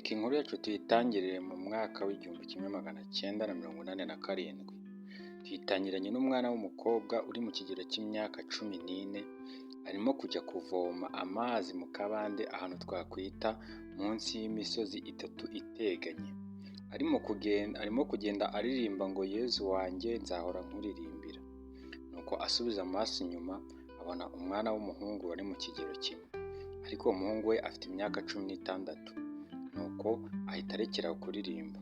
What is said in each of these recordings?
Reka inkuru yacu tuyitangirire mu mwaka w'1987. Tuyitangiranye n'umwana w'umukobwa uri mu kigero cy'imyaka 14, arimo kujya kuvoma amazi mu kabande ahantu twakwita munsi y'imisozi itatu iteganye. Arimo kugenda aririmba ngo Yezu wanjye nzahora nkuririmbira. Nuko asubiza amaso inyuma abona umwana w'umuhungu wari mu kigero kimwe, ariko uwo muhungu we afite imyaka 16. Nuko ahita arekeraho kuririmba,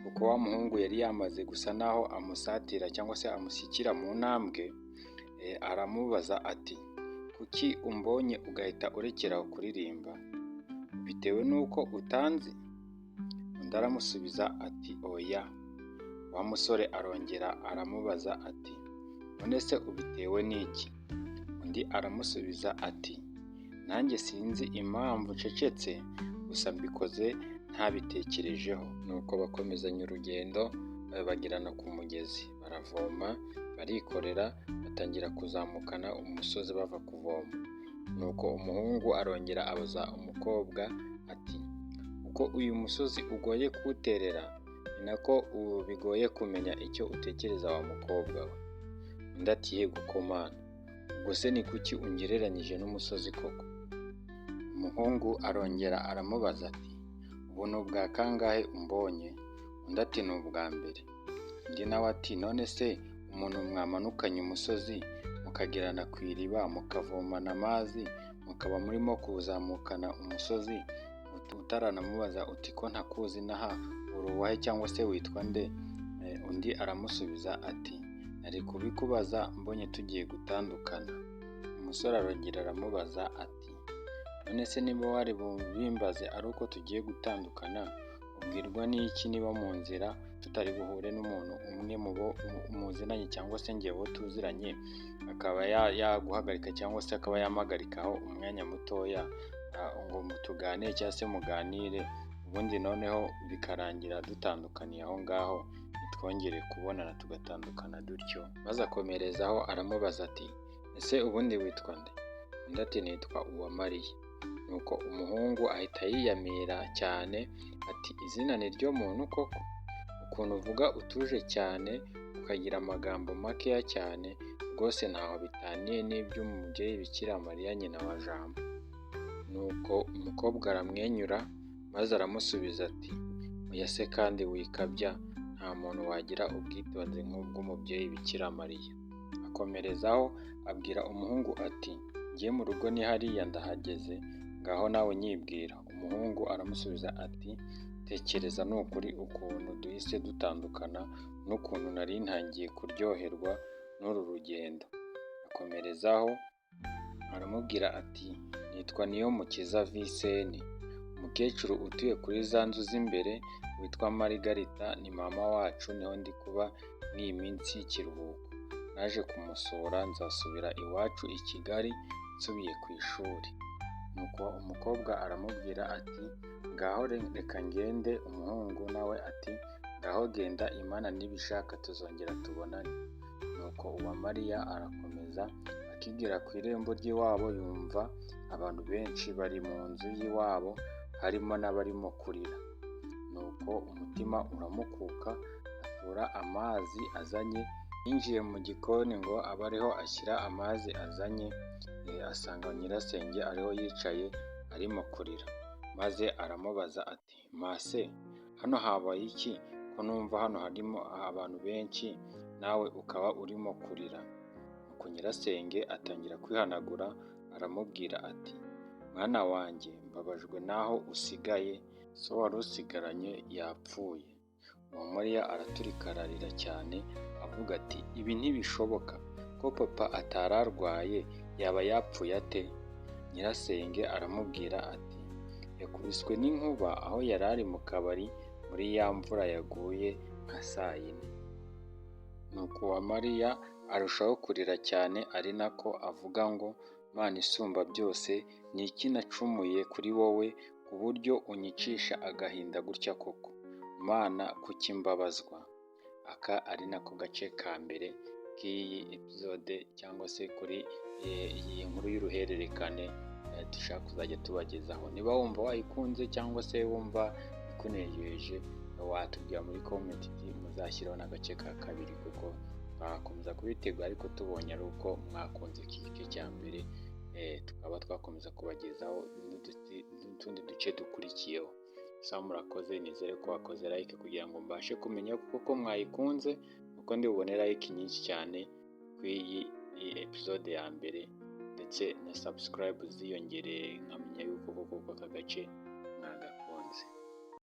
kuko wa muhungu yari yamaze gusa naho amusatira cyangwa se amushyikira mu ntambwe. Aramubaza ati, kuki umbonye ugahita urekeraho kuririmba? Bitewe n'uko utanzi? Undi aramusubiza ati oya. Wa musore arongera aramubaza ati, none se ubitewe n'iki? Undi aramusubiza ati, nanjye sinzi impamvu ncecetse, gusa mbikoze ntabitekerejeho. Nuko bakomezanya urugendo bagirana ku mugezi, baravoma, barikorera, batangira kuzamukana umusozi bava kuvoma. Nuko umuhungu arongera abaza umukobwa ati, uko uyu musozi ugoye kuwuterera ni nako bigoye kumenya icyo utekereza wa mukobwa we. Undi ati yego ko mana, ubwo se ni kuki ungereranyije n'umusozi koko? Umuhungu arongera aramubaza ati, ubu ni ubwa kangahe umbonye? Undi ati ni ubwa mbere. Undi nawe ati, none se umuntu mwamanukanye umusozi mukagerana ku iriba mukavomana amazi, mukaba murimo kuzamukana umusozi, utaranamubaza uti ko ntakuzi naha uri uwahe cyangwa se witwa nde? Undi aramusubiza ati, nari kubikubaza mbonye tugiye gutandukana. Umusore arongera aramubaza ati, none se niba wari bubimbaze ari uko tugiye gutandukana, ubwirwa n'iki niba mu nzira tutari buhure n'umuntu umwe mu bo muzinanye cyangwa se ngewe bo tuziranye akaba yaguhagarika cyangwa se akaba yamagarikaho umwanya mutoya ngo tuganire cyangwa se muganire, ubundi noneho bikarangira dutandukaniye aho ngaho, ntitwongere kubonana tugatandukana dutyo. Maze akomerezaho aramubaza ati, ese ubundi witwa nde? Undi ati nitwa Uwamariya. Nuko umuhungu ahita yiyamira cyane ati, izina ni ryo muntu koko? Ukuntu uvuga utuje cyane ukagira amagambo makeya cyane, rwose ntaho bitaniye n'iby'umubyeyi Bikira Mariya nyina wa Jambo. Nuko umukobwa aramwenyura maze aramusubiza ati, oya se kandi wikabya, nta muntu wagira ubwitonzi nk'ubw'umubyeyi Bikira Mariya. Akomerezaho abwira umuhungu ati, ngiye mu rugo ni hariya ndahageze, ngaho nawe nyibwira. Umuhungu aramusubiza ati, tekereza ni ukuri ukuntu duhise dutandukana n'ukuntu nari ntangiye kuryoherwa n'uru rugendo. Akomerezaho aramubwira ati, nitwa Niyomukiza Viseni, umukecuru utuye kuri za nzu z'imbere witwa Marigarita ni mama wacu, niho ndi kuba n'iyi minsi y'ikiruhuko. Naje kumusura, nzasubira iwacu i Kigali nsubiye ku ishuri. Nuko umukobwa aramubwira ati, ngaho reka ngende. Umuhungu nawe ati, ngaho genda, Imana nibishaka tuzongera tubonane. Nuko Uwamariya arakomeza akigera ku irembo ry'iwabo, yumva abantu benshi bari mu nzu y'iwabo, harimo n'abarimo kurira. Nuko umutima uramukuka, atura amazi azanye, yinjiye mu gikoni ngo abe ariho ashyira amazi azanye, asanga nyirasenge ariho yicaye arimo kurira. Maze aramubaza ati, mase, hano habaye iki ko numva hano harimo abantu benshi nawe ukaba urimo kurira? Nuko nyirasenge atangira kwihanagura, aramubwira ati, mwana wanjye, mbabajwe naho usigaye, so wari usigaranye yapfuye. Uwamariya araturika ararira cyane avuga ati, ibi ntibishoboka, ko papa atararwaye yaba yapfuye ate? Nyirasenge aramubwira ati, yakubiswe n'inkuba aho yari ari mu kabari muri ya mvura yaguye nka 4:00. Nuko Uwamariya arushaho kurira cyane, ari nako avuga ngo, Mana isumba byose, ni iki nacumuye kuri wowe ku buryo unyicisha agahinda gutya koko? Mana kuki mbabazwa? Aka ari nako gace ka mbere k'iyi episode cyangwa se kuri iyi nkuru y'uruhererekane dushaka kuzajya tubagezaho. Niba wumva wayikunze cyangwa se wumva ikunejeje, watubwira muri comment muzashyiraho n'agace ka kabiri, kuko twakomeza kubitegura ariko tubonye ari uko mwakunze iki gice cya mbere, tukaba twakomeza kubagezaho n'utundi duce dukurikiyeho. Gusa murakoze, nizere ko wakoze like kugira ngo mbashe kumenya kuko mwayikunze, kuko ndi bubone like nyinshi cyane kuri iyi episode ya mbere, ndetse na subscribe ziyongereye nkamenya yuko koko aka gace